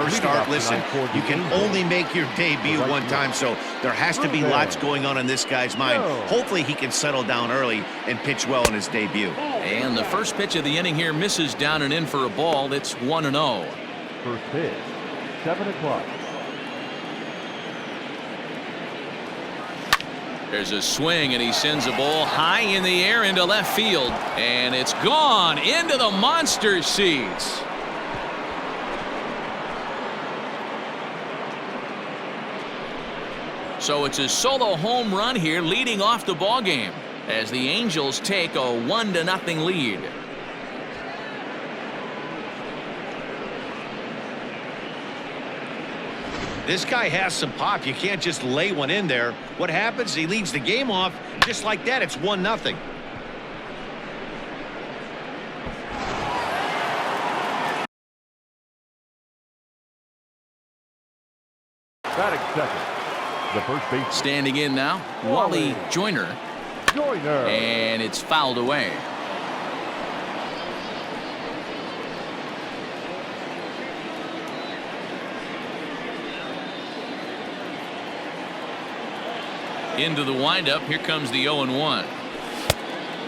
first start, listen, you can only make your debut one time, so there has to be lots going on in this guy's mind. Hopefully he can settle down early and pitch well in his debut. And the first pitch of the inning here misses down and in for a ball. It's 1-0. First pitch, 7 o'clock. There's a swing, and he sends a ball high in the air into left field. And it's gone into the monster seats. So it's a solo home run here leading off the ball game as the Angels take a 1-0 lead. This guy has some pop. You can't just lay one in there. What happens? He leads the game off just like that. It's 1-0. Batting second, the first base. Standing in now, Wally Joyner. And it's fouled away. Into the windup. Here comes the 0-1.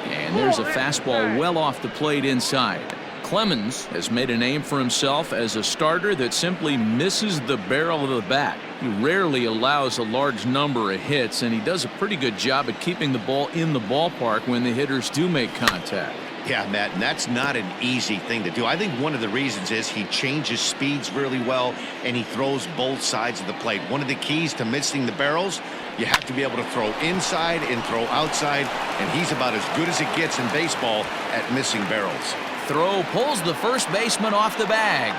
And there's a fastball well off the plate inside. Clemens has made a name for himself as a starter that simply misses the barrel of the bat. He rarely allows a large number of hits, and he does a pretty good job at keeping the ball in the ballpark when the hitters do make contact. Yeah, Matt, and that's not an easy thing to do. I think one of the reasons is he changes speeds really well, and he throws both sides of the plate. One of the keys to missing the barrels, you have to be able to throw inside and throw outside, and he's about as good as it gets in baseball at missing barrels. Throw pulls the first baseman off the bag.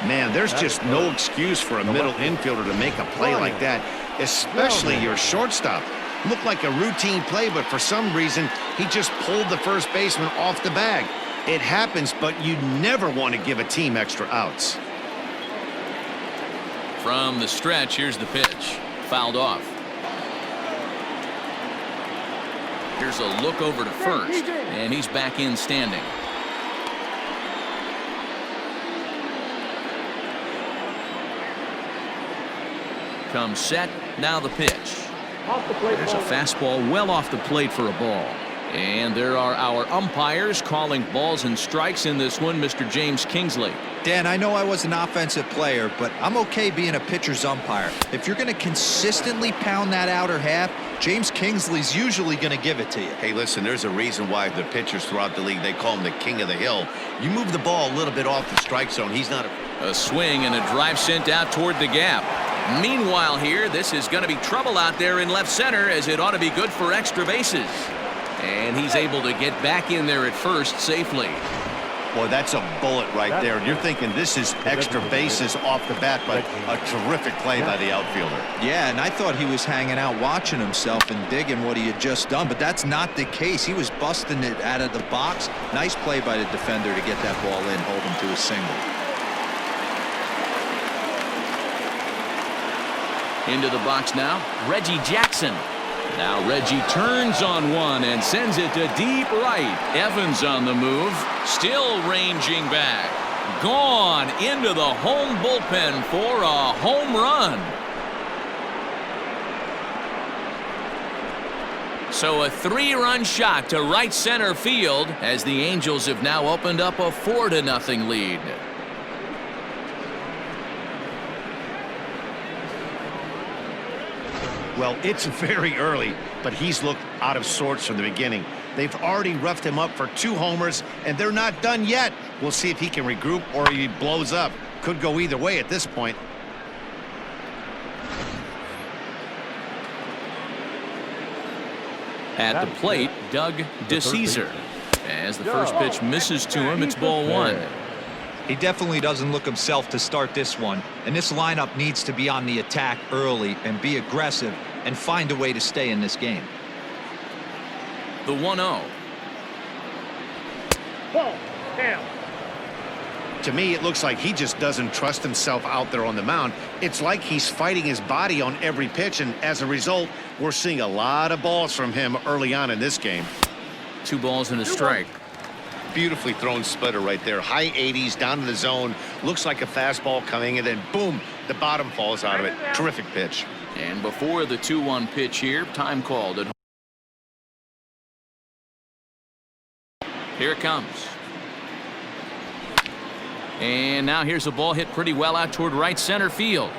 Man, there's just no excuse for a middle infielder to make a play like that, especially your shortstop. Looked like a routine play, but for some reason, he just pulled the first baseman off the bag. It happens, but you never want to give a team extra outs. From the stretch, here's the pitch. Fouled off. Here's a look over to first, and he's back in standing. Comes set, now the pitch. There's a fastball well off the plate for a ball. And there are our umpires calling balls and strikes in this one, Mr. James Kingsley. Dan, I know I was an offensive player, but I'm okay being a pitcher's umpire. If you're going to consistently pound that outer half, James Kingsley's usually going to give it to you. Hey, listen, there's a reason why the pitchers throughout the league, they call him the king of the hill. You move the ball a little bit off the strike zone, he's not a swing and a drive sent out toward the gap. Meanwhile here, this is going to be trouble out there in left center, as it ought to be good for extra bases. And he's able to get back in there at first safely. Boy, that's a bullet right there. You're thinking this is extra bases off the bat, but a terrific play by the outfielder. Yeah, and I thought he was hanging out watching himself and digging what he had just done, but that's not the case. He was busting it out of the box. Nice play by the defender to get that ball in, hold him to a single. Into the box now, Reggie Jackson. Now Reggie turns on one and sends it to deep right. Evans on the move, still ranging back. Gone into the home bullpen for a home run. So a 3-run shot to right center field as the Angels have now opened up a 4-0 lead. Well, it's very early, but he's looked out of sorts from the beginning. They've already roughed him up for 2 homers, and they're not done yet. We'll see if he can regroup or he blows up. Could go either way at this point. At the plate, Doug DeCesar. As the first pitch misses to him, it's ball 1. He definitely doesn't look himself to start this one, and this lineup needs to be on the attack early and be aggressive and find a way to stay in this game. The 1-0. To me, it looks like he just doesn't trust himself out there on the mound. It's like he's fighting his body on every pitch, and as a result, we're seeing a lot of balls from him early on in this game. 2 balls and a strike. Beautifully thrown splitter right there. High 80s down to the zone. Looks like a fastball coming, and then boom, the bottom falls out of it. Terrific pitch. And before the 2-1 pitch here, time called at home. Here it comes. And now here's a ball hit pretty well out toward right center field.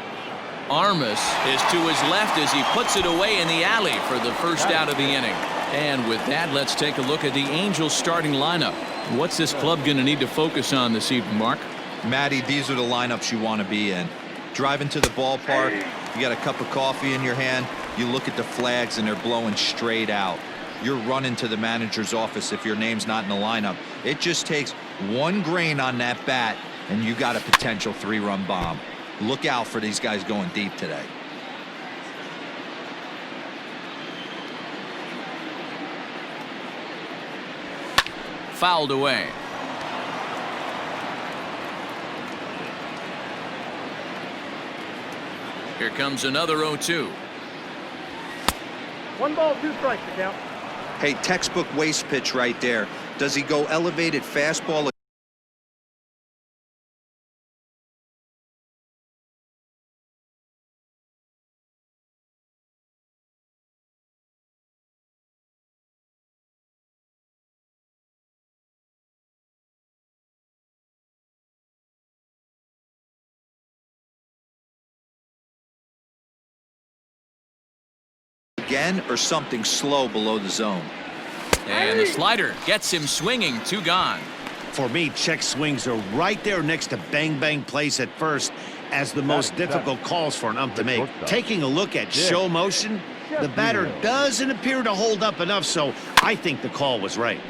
Armas is to his left as he puts it away in the alley for the first out of the inning. And with that, let's take a look at the Angels starting lineup. What's this club going to need to focus on this evening, Mark? Matty, these are the lineups you want to be in. Driving to the ballpark, you got a cup of coffee in your hand, you look at the flags and they're blowing straight out. You're running to the manager's office if your name's not in the lineup. It just takes one grain on that bat and you got a potential 3-run bomb. Look out for these guys going deep today. Fouled away. Here comes another 0-2. 1 ball, 2 strikes to count. Hey, textbook waste pitch right there. Does he go elevated fastball? Again, or something slow below the zone? And the slider gets him swinging. 2 gone. For me, check swings are right there next to bang plays at first as the most difficult calls for an ump to make. Taking a look at show motion, the batter doesn't appear to hold up enough, so I think the call was right.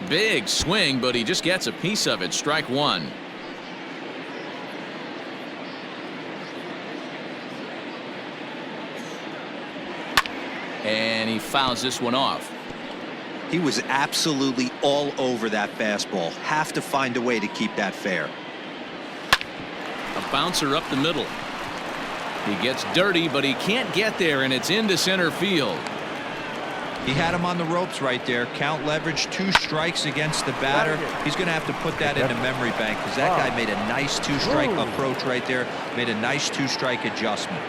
Big swing, but he just gets a piece of it. Strike 1. And he fouls this one off. He was absolutely all over that fastball. Have to find a way to keep that fair. A bouncer up the middle. He gets dirty, but he can't get there, and it's into center field. He had him on the ropes right there. Count leverage, 2 strikes against the batter. He's going to have to put that into memory bank because that guy made a nice 2-strike approach right there. Made a nice 2-strike adjustment.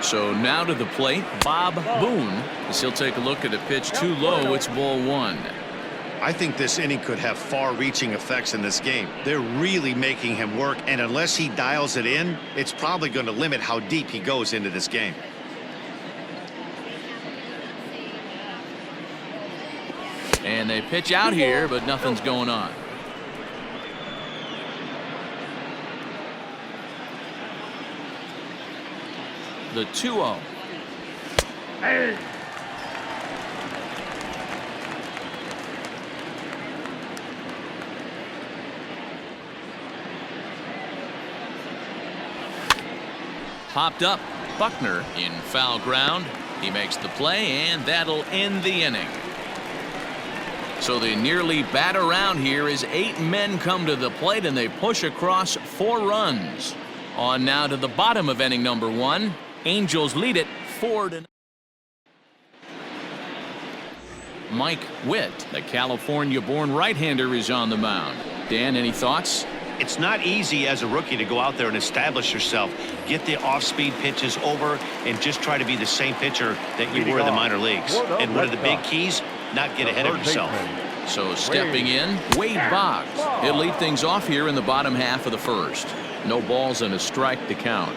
So now to the plate, Bob Boone, as he'll take a look at a pitch too low. It's ball 1. I think this inning could have far-reaching effects in this game. They're really making him work, and unless he dials it in, it's probably going to limit how deep he goes into this game. And they pitch out here, but nothing's going on. The 2-0. Hey. Popped up. Buckner in foul ground. He makes the play, and that'll end the inning. So they nearly bat around here as 8 men come to the plate, and they push across 4 runs. On now to the bottom of inning number 1. Angels lead it 4-0. Mike Witt, the California-born right-hander, is on the mound. Dan, any thoughts? It's not easy as a rookie to go out there and establish yourself, get the off-speed pitches over, and just try to be the same pitcher that you were in the minor leagues. And one of the big keys, not get ahead of yourself. So stepping in, Wade Boggs. He'll lead things off here in the bottom half of the first. No balls and a strike to count.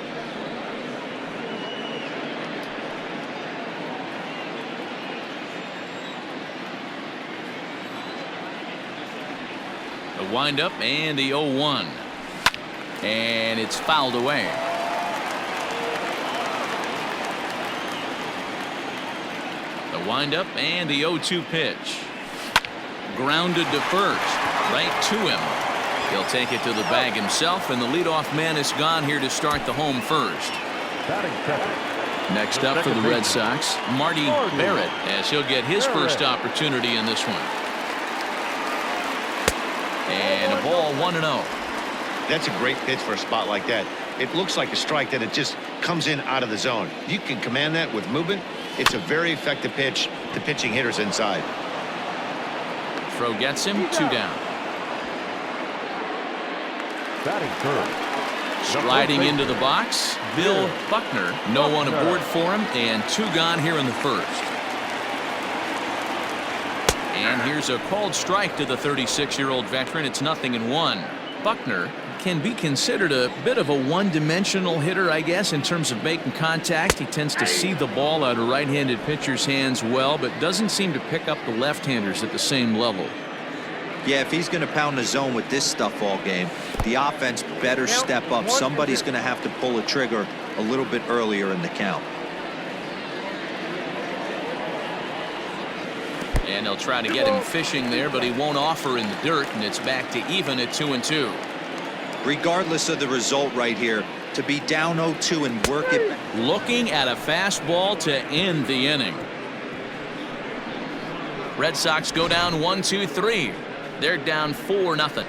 The windup and the 0-1. And it's fouled away. The windup and the 0-2 pitch. Grounded to first. Right to him. He'll take it to the bag himself, and the leadoff man is gone here to start the home first. Next up for the Red Sox, Marty Barrett, as he'll get his first opportunity in this one. And a ball 1-0. That's a great pitch for a spot like that. It looks like a strike that it just comes in out of the zone. You can command that with movement. It's a very effective pitch to pitching hitters inside. throw gets him 2 down. Batting third. Sliding into the box, Bill Buckner. No one aboard for him, and 2 gone here in the first. And here's a called strike to the 36-year-old veteran. It's 0-1. Buckner can be considered a bit of a one-dimensional hitter, I guess, in terms of making contact. He tends to see the ball out of right-handed pitchers' hands well, but doesn't seem to pick up the left-handers at the same level. Yeah, if he's going to pound the zone with this stuff all game, the offense better step up. Somebody's going to have to pull a trigger a little bit earlier in the count. And they'll try to get him fishing there, but he won't offer in the dirt, and it's back to even at 2-2. Regardless of the result right here, to be down 0-2 and work it. Looking at a fastball to end the inning. Red Sox go down 1-2-3. They're down 4-0.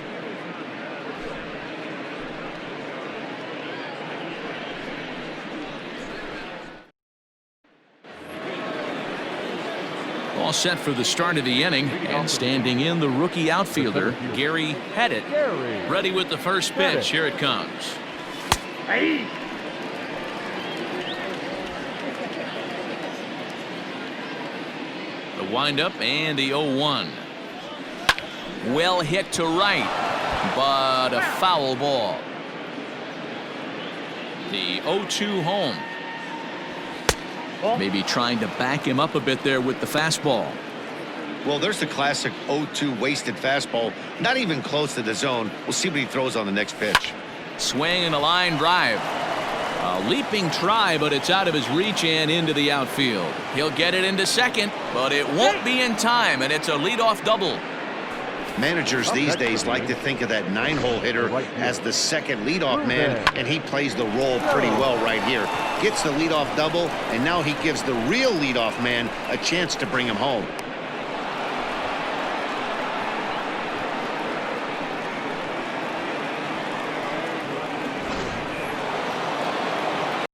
All set for the start of the inning, and standing in the rookie outfielder Gary Pettit, ready with the first pitch. Here it comes. Hey. The windup and the 0-1. Well hit to right, but a foul ball. The 0-2 home. Maybe trying to back him up a bit there with the fastball. Well, there's the classic 0-2 wasted fastball. Not even close to the zone. We'll see what he throws on the next pitch. Swing and a line drive. A leaping try, but it's out of his reach and into the outfield. He'll get it into second, but it won't be in time, and it's a leadoff double. Managers these days like to think of that 9-hole hitter as the second leadoff man, and he plays the role pretty well right here. Gets the leadoff double, and now he gives the real leadoff man a chance to bring him home.